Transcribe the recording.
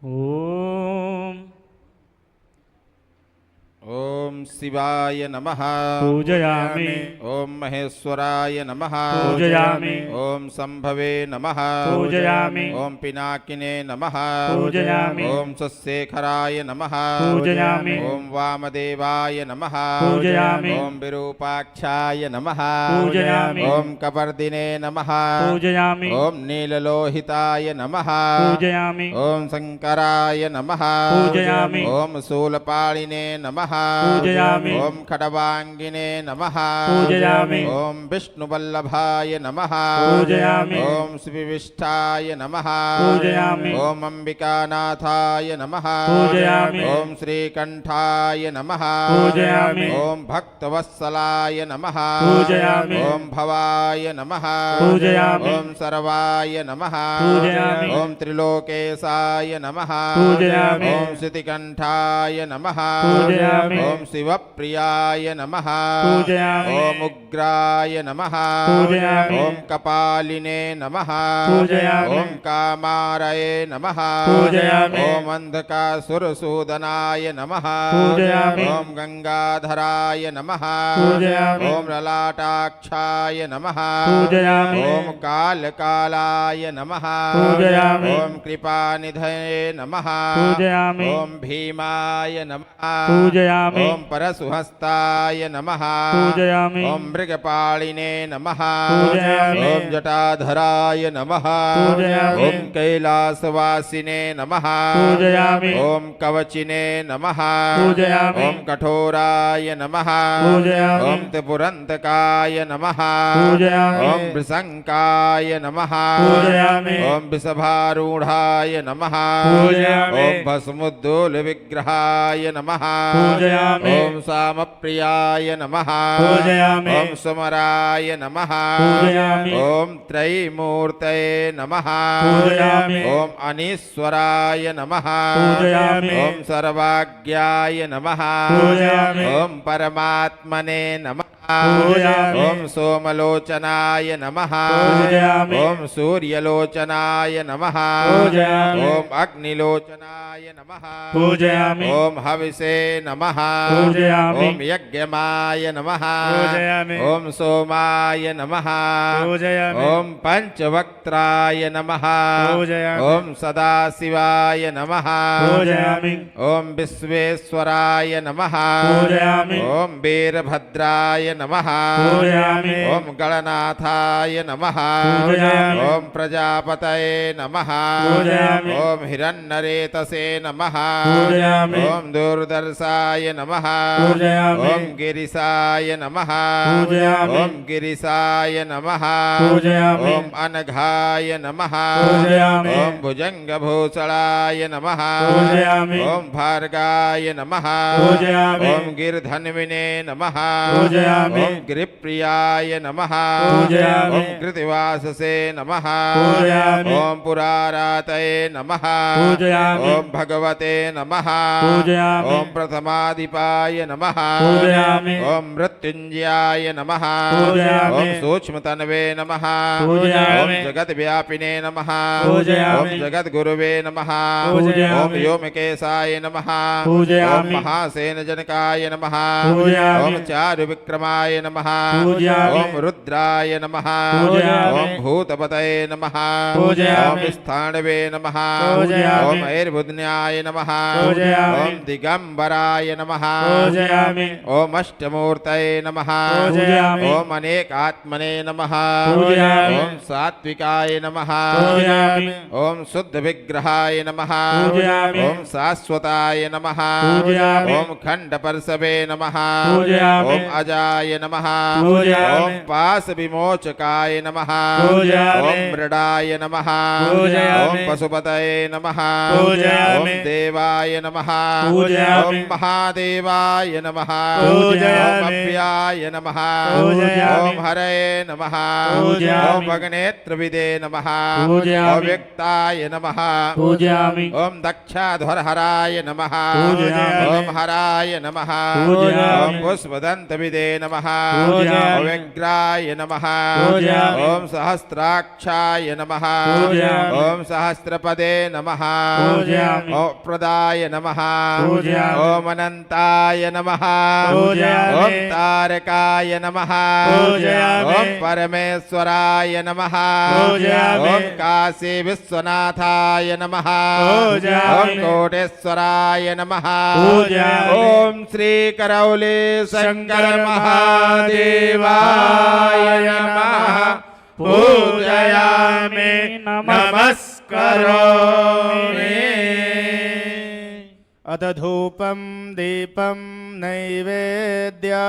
ओम ओम शिवाय नमः पूजयामि ओम महेश्वराय नमः पूजयामि ओम संभवे नमः पूजयामि ओम पिनाकिने नमः पूजयामि ओम सस्येखराय नमः पूजयामि ओम वामदेवाय नमः पूजयामि ओम विरूपाक्षाय नमः पूजयामि ओम कपर्दिने नमः पूजयामि ओम नीललोहिताय नमः पूजयामि ओम शंकराय नमः पूजयामि ओम शूलपाणिने नमः पूजयामि ओम खडवांगिने नमः पूजयामि ओम विष्णुवल्लभाय नमः पूजयामि ओम श्रीविष्ठाय नमः पूजयामि ओम अंबिकानाथाय नमः पूजयामि ओम श्रीकंठाय नमः पूजयामि ओम भक्तवत्सलाय नमः पूजयामि ओम भवाय नमः पूजयामि ओम सर्वाय नमः पूजयामि ओम त्रिलोकेशाय नमः पूजयामि ओम श्रुतिकंठाय नमः पूजयामि ओम शिवप्रियाय नमः पूजयामि ओम उग्राय नमः पूजयामि ओम कपालिने नमः पूजयामि ओम कामारये नमः पूजयामि ओम अंधकासुरसूदनाय नमः पूजयामि ओम गंगाधराय नमः पूजयामि ओम ललाटाक्षाय नमः पूजयामि ओम कालकालाय नमः पूजयामि ओम कृपानिधये नमः पूजयामि ओम भीमाय नमः पूजयामि ओम परशुहस्ताय नमः पूजयामि ओम मृगपालिने नमः पूजयामि ओम जटाधराय नमः पूजयामि ओम कैलासवासिने नमः पूजयामि ओम कवचिने नमः पूजयामि ओम कठोराय नमः पूजयामि ओम त्रिपुरन्तकाय नमः पूजयामि ओम वृषंकाय नमः पूजयामि ओम वृषभारूढ़ाय नमः पूजयामि ओम भस्मोद्दोल विग्रहाय नमः पूजयामि ओम सामप्रियाय नमः पूजयामि ओम समराय नमः पूजयामि ओम त्रयीमूर्तये नमः पूजयामि ओम अनीश्वराय नमः पूजयामि ओम सर्वाज्ञाय नमः पूजयामि ओम परमात्मने नमः पूजयामि ओम सोमलोचनाय नमः पूजयामि ओम सूर्यलोचनाय नमः पूजयामि ओम अग्निलोचनाय नमः पूजयामि ओम हविषे नमः पूजयामि ओम यज्ञमाय नमः पूजयामि ओम सोमाय नमः पूजयामि ओम पंचवक्त्राय नमः पूजयामि ओम सदाशिवाय नमः पूजयामि ओम विश्वेश्वराय नमः पूजयामि ओम वीरभद्राय नमः पूजयामि ओम गणनाथाय नमः पूजयामि ओम प्रजापतये नमः पूजयामि ओम हिरण्यरेतसे नमः पूजयामि ओम दूरदर्शाय नमः पूजयामि ओम गिरिशाय नमः पूजयामि ओम गिरिशाय नमः पूजयामि ओम अनघाय नमः पूजयामि ओम भुजंगभूषणाय नमः पूजयामि ओम भार्गाय नमः पूजयामि ओम गिरधन्विने नमः पूजयामि ओम गिरिप्रियाय नमः पूजयामि ओम कृतिवाससे नमः पूजयामि ओम पुरारातये नमः पूजयामि ओम भगवते नमः पूजयामि ओम प्रथमाधिपाय नमः पूजयामि ओम मृत्युंजयाय नमः पूजयामि ओम सूक्ष्मतन्वे नमः पूजयामि ओम जगद्व्यापिने नमः पूजयामि ओम जगद्गुरुवे नमः पूजयामि ओम व्योमकेशाय नमः पूजयामि ओम महासेनजनकाय नमः पूजयामि ओम चारुविक्रमाय नमः पूजयामि ओम रुद्राय नमः पूजयामि ओम भूतपतये नमः पूजयामि ओम स्थाणवे नमः पूजयामि ओम ऐर्बुध्न्याय नमः पूजयामि ओम दिगंबराय नमः पूजयामि ओम अष्टमूर्तये नमः पूजयामि ओम अनेकात्मने नमः पूजयामि ओम सात्विकाय नमः पूजयामि ओम शुद्ध विग्रहाय नमः पूजयामि ओम शाश्वताय नमः पूजयामि ओम खंडपर्शवे नमः पूजयामि ओम अजाय नमः पूजयामि ओम पास विमोचकाय नमः पूजयामि ओम मृडाय नमः पूजयामि ओम पशुपतये नमः पूजयामि ओम देवाय नमः पूजयामि ओम महादेवाय नमः पूजयामि ओम अव्याय नमः पूजयामि ओम हरये नमः पूजयामि ओम भगनेत्रविदे नमः पूजयामि अव्यक्ताय नमः पूजयामि ओम दक्षाध्वरहराय नमः पूजयामि ओम हराय नमः पूजयामि ओम पुष्पदन्तविदे नमः नमः पूजयामि। अव्यग्राय नमः पूजयामि। ॐ सहस्राक्षाय नमः पूजयामि। ॐ सहस्रपदे नमः पूजयामि। ॐ प्रदाय नमः पूजयामि। ॐ अनन्ताय नमः पूजयामि। ॐ तारकाय नमः पूजयामि। ॐ परमेश्वराय नमः पूजयामि। ॐ काशी विश्वनाथाय नमः पूजयामि। ॐ कोटेश्वराय नमः पूजयामि। ॐ श्री करौली शंकर महादेवाय नमः पूजयामि नमस्करोमि। अथ धूपं दीपं नैवेद्यम्